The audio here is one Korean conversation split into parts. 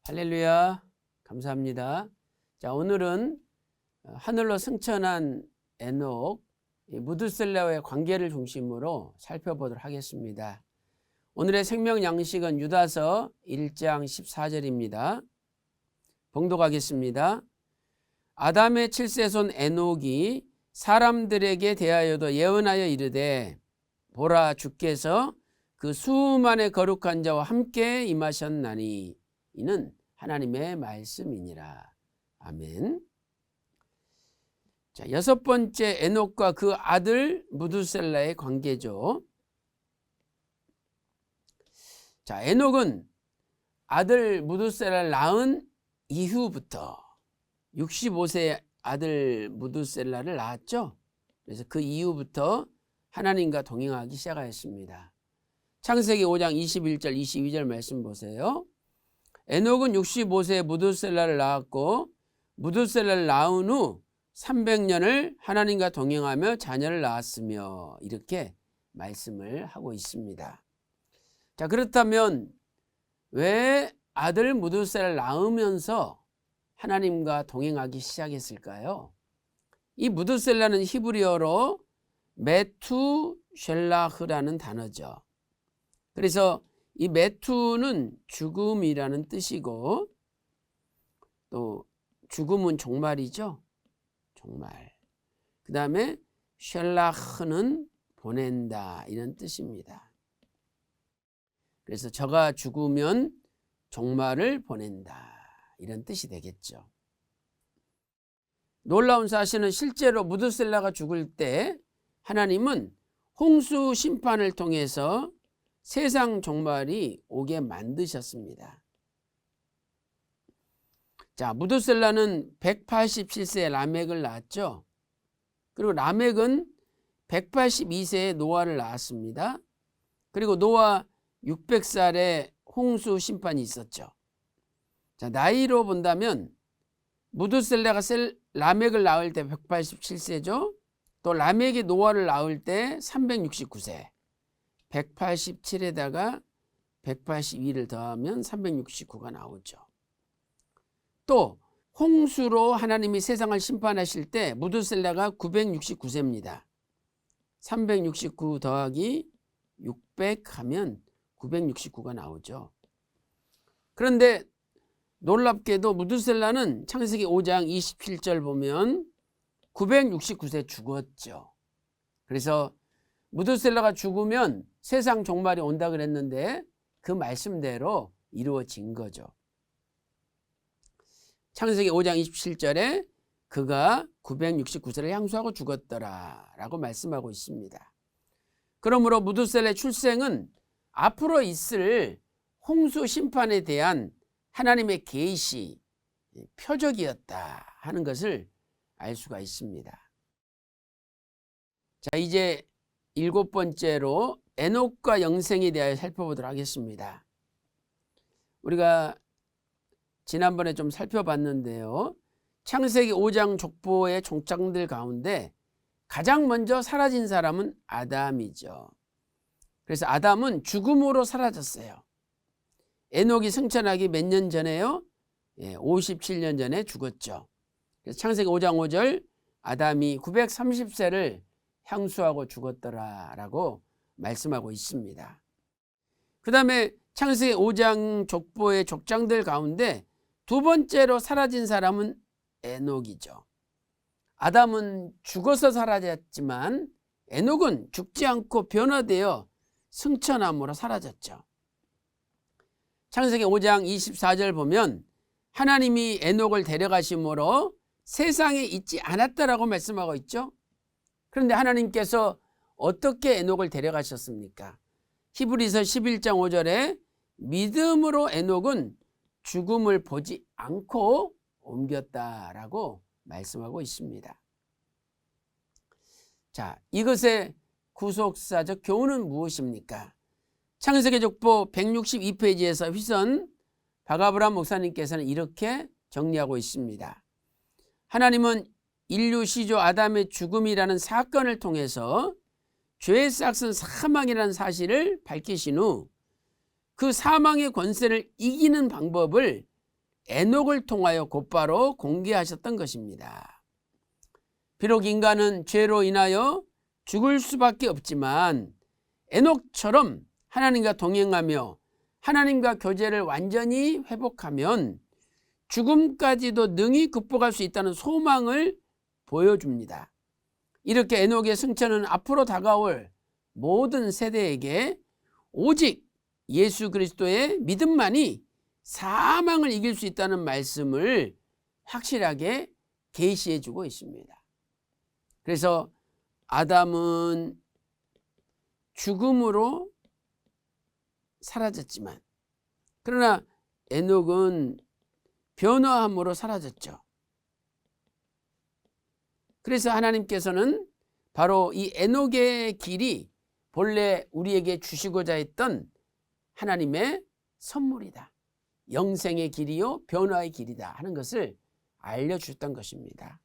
할렐루야, 감사합니다. 자, 오늘은 하늘로 승천한 에녹, 무드셀라와의 관계를 중심으로 살펴보도록 하겠습니다. 오늘의 생명 양식은 유다서 1장 14절입니다. 봉독하겠습니다. 아담의 7세손 에녹이 사람들에게 대하여도 예언하여 이르되, 보라, 주께서 그 수만의 거룩한 자와 함께 임하셨나니 이는 하나님의 말씀이니라. 아멘. 자, 여섯 번째, 에녹과 그 아들 무드셀라의 관계죠. 자, 에녹은 아들 무드셀라를 낳은 이후부터 65세 아들 무드셀라를 낳았죠. 그래서 그 이후부터 하나님과 동행하기 시작하였습니다. 창세기 5장 21절 22절 말씀 보세요. 에녹은 65세에 무드셀라를 낳았고, 무드셀라를 낳은 후 300년을 하나님과 동행하며 자녀를 낳았으며, 이렇게 말씀을 하고 있습니다. 자, 그렇다면 왜 아들 무드셀라를 낳으면서 하나님과 동행하기 시작했을까요? 이 무드셀라는 히브리어로 메투쉘라흐라는 단어죠. 그래서 이 메투는 죽음이라는 뜻이고, 또 죽음은 종말이죠. 종말. 그 다음에 쉘라흐는 보낸다, 이런 뜻입니다. 그래서 저가 죽으면 종말을 보낸다, 이런 뜻이 되겠죠. 놀라운 사실은 실제로 무드셀라가 죽을 때 하나님은 홍수 심판을 통해서 세상 종말이 오게 만드셨습니다. 자, 무드셀라는 187세에 라멕을 낳았죠. 그리고 라멕은 182세에 노아를 낳았습니다. 그리고 노아 600살에 홍수 심판이 있었죠. 자, 나이로 본다면 무드셀라가 라멕을 낳을 때 187세죠. 또 라멕이 노아를 낳을 때 369세. 187에다가 182를 더하면 369가 나오죠. 또 홍수로 하나님이 세상을 심판하실 때 무드셀라가 969세입니다. 369 더하기 600 하면 969가 나오죠. 그런데 놀랍게도 무드셀라는 창세기 5장 27절 보면 969세 죽었죠. 그래서 무드셀라가 죽으면 세상 종말이 온다 그랬는데 그 말씀대로 이루어진 거죠. 창세기 5장 27절에 그가 969세를 향수하고 죽었더라 라고 말씀하고 있습니다. 그러므로 무드셀라의 출생은 앞으로 있을 홍수 심판에 대한 하나님의 계시, 표적이었다 하는 것을 알 수가 있습니다. 자, 이제 일곱 번째로 에녹과 영생에 대하여 살펴보도록 하겠습니다. 우리가 지난번에 좀 살펴봤는데요. 창세기 5장 족보의 족장들 가운데 가장 먼저 사라진 사람은 아담이죠. 그래서 아담은 죽음으로 사라졌어요. 에녹이 승천하기 몇 년 전에요? 57년 전에 죽었죠. 그래서 창세기 5장 5절 아담이 930세를 향수하고 죽었더라라고 말씀하고 있습니다. 그 다음에 창세기 5장 족보의 족장들 가운데 두 번째로 사라진 사람은 에녹이죠. 아담은 죽어서 사라졌지만 에녹은 죽지 않고 변화되어 승천함으로 사라졌죠. 창세기 5장 24절 보면 하나님이 에녹을 데려가심으로 세상에 있지 않았다라고 말씀하고 있죠. 그런데 하나님께서 어떻게 에녹을 데려가셨습니까? 히브리서 11장 5절에 믿음으로 에녹은 죽음을 보지 않고 옮겼다라고 말씀하고 있습니다. 자, 이것의 구속사적 교훈은 무엇입니까? 창세기 족보 162페이지에서 휘선 박아브람 목사님께서는 이렇게 정리하고 있습니다. 하나님은 인류 시조 아담의 죽음이라는 사건을 통해서 죄의 싹은 사망이라는 사실을 밝히신 후 그 사망의 권세를 이기는 방법을 에녹을 통하여 곧바로 공개하셨던 것입니다. 비록 인간은 죄로 인하여 죽을 수밖에 없지만 에녹처럼 하나님과 동행하며 하나님과 교제를 완전히 회복하면 죽음까지도 능히 극복할 수 있다는 소망을 보여줍니다. 이렇게 에녹의 승천은 앞으로 다가올 모든 세대에게 오직 예수 그리스도의 믿음만이 사망을 이길 수 있다는 말씀을 확실하게 계시해 주고 있습니다. 그래서 아담은 죽음으로 사라졌지만 그러나 에녹은 변화함으로 사라졌죠. 그래서 하나님께서는 바로 이 에녹의 길이 본래 우리에게 주시고자 했던 하나님의 선물이다. 영생의 길이요 변화의 길이다 하는 것을 알려주셨던 것입니다.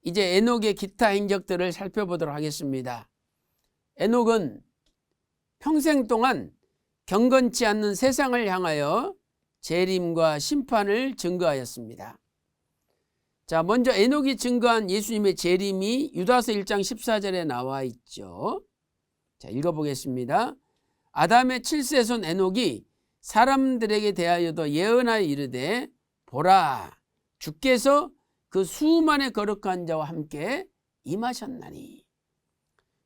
이제 에녹의 기타 행적들을 살펴보도록 하겠습니다. 에녹은 평생 동안 경건치 않는 세상을 향하여 재림과 심판을 증거하였습니다. 자, 먼저 에녹이 증거한 예수님의 재림이 유다서 1장 14절에 나와 있죠. 자, 읽어보겠습니다. 아담의 7세 손 에녹이 사람들에게 대하여도 예언하여 이르되 보라 주께서 그 수만의 거룩한 자와 함께 임하셨나니.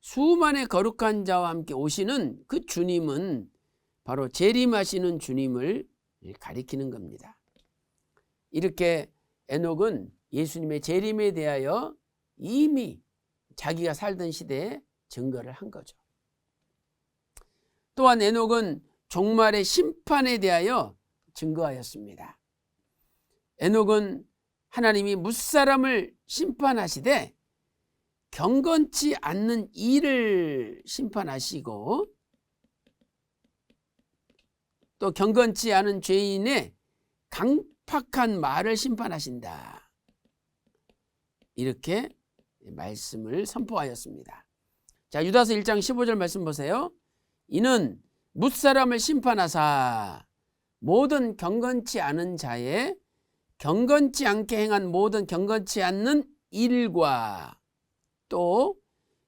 수만의 거룩한 자와 함께 오시는 그 주님은 바로 재림하시는 주님을 가리키는 겁니다. 이렇게 에녹은 예수님의 재림에 대하여 이미 자기가 살던 시대에 증거를 한 거죠. 또한 에녹은 종말의 심판에 대하여 증거하였습니다. 에녹은 하나님이 뭇사람을 심판하시되 경건치 않는 일을 심판하시고 또 경건치 않은 죄인의 강팍한 말을 심판하신다. 이렇게 말씀을 선포하였습니다. 자, 유다서 1장 15절 말씀 보세요. 이는 뭇사람을 심판하사 모든 경건치 않은 자의 경건치 않게 행한 모든 경건치 않는 일과 또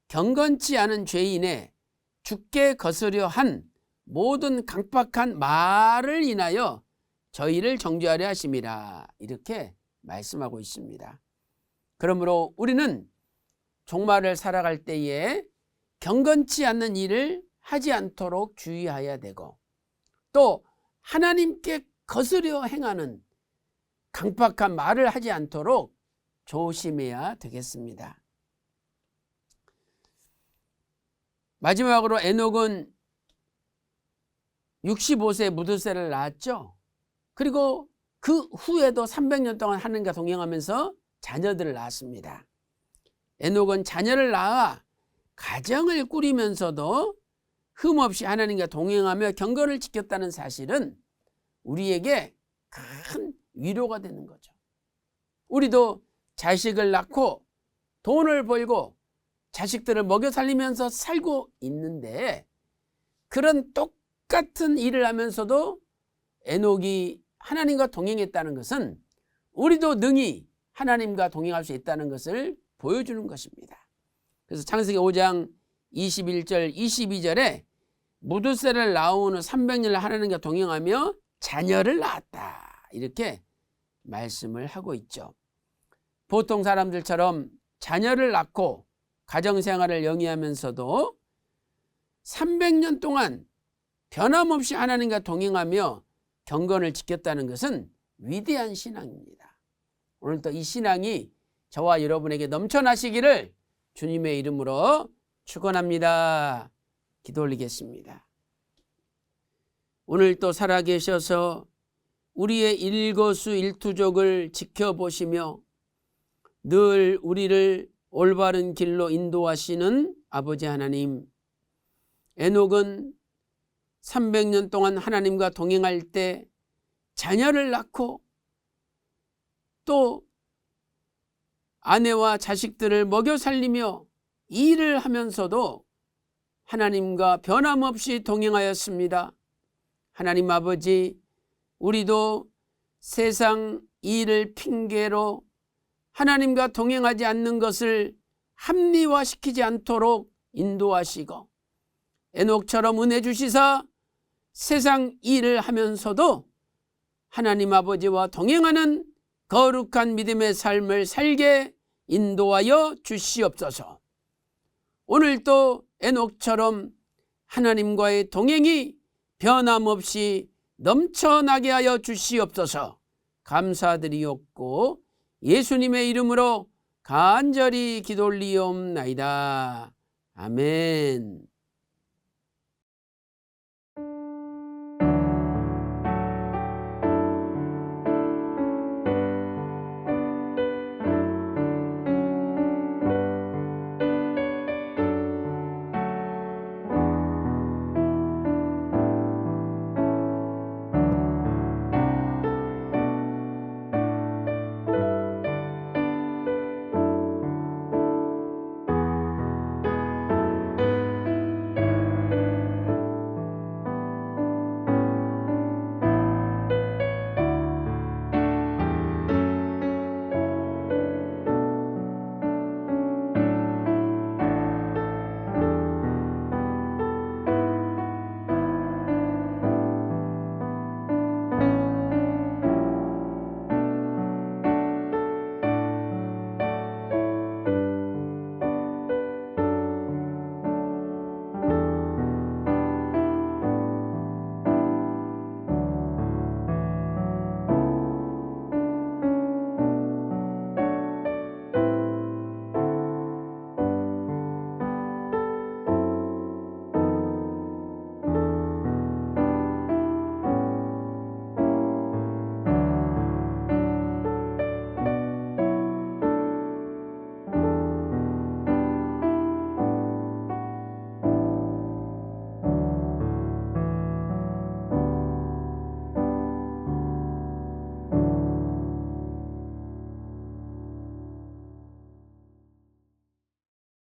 경건치 않은 죄인의 죽게 거스려 한 모든 강팍한 말을 인하여 저희를 정죄하려 하심이라. 이렇게 말씀하고 있습니다. 그러므로 우리는 종말을 살아갈 때에 경건치 않는 일을 하지 않도록 주의해야 되고 또 하나님께 거스려 행하는 강팍한 말을 하지 않도록 조심해야 되겠습니다. 마지막으로 에녹은 65세에 무드셀을 낳았죠. 그리고 그 후에도 300년 동안 하나님과 동행하면서 자녀들을 낳았습니다. 에녹은 자녀를 낳아 가정을 꾸리면서도 흠없이 하나님과 동행하며 경건을 지켰다는 사실은 우리에게 큰 위로가 되는 거죠. 우리도 자식을 낳고 돈을 벌고 자식들을 먹여 살리면서 살고 있는데 그런 똑같은 일을 하면서도 에녹이 하나님과 동행했다는 것은 우리도 능히 하나님과 동행할 수 있다는 것을 보여주는 것입니다. 그래서 창세기 5장 21절 22절에 무드셀을 낳은 후 300년을 하나님과 동행하며 자녀를 낳았다. 이렇게 말씀을 하고 있죠. 보통 사람들처럼 자녀를 낳고 가정생활을 영위하면서도 300년 동안 변함없이 하나님과 동행하며 경건을 지켰다는 것은 위대한 신앙입니다. 오늘도 이 신앙이 저와 여러분에게 넘쳐나시기를 주님의 이름으로 축원합니다. 기도 올리겠습니다. 오늘 또 살아계셔서 우리의 일거수일투족을 지켜보시며 늘 우리를 올바른 길로 인도하시는 아버지 하나님, 에녹은 300년 동안 하나님과 동행할 때 자녀를 낳고 또 아내와 자식들을 먹여 살리며 일을 하면서도 하나님과 변함없이 동행하였습니다. 하나님 아버지, 우리도 세상 일을 핑계로 하나님과 동행하지 않는 것을 합리화시키지 않도록 인도하시고, 에녹처럼 은혜 주시사 세상 일을 하면서도 하나님 아버지와 동행하는 거룩한 믿음의 삶을 살게 인도하여 주시옵소서. 오늘도 에녹처럼 하나님과의 동행이 변함없이 넘쳐나게 하여 주시옵소서. 감사드리옵고 예수님의 이름으로 간절히 기도 올리옵나이다. 아멘.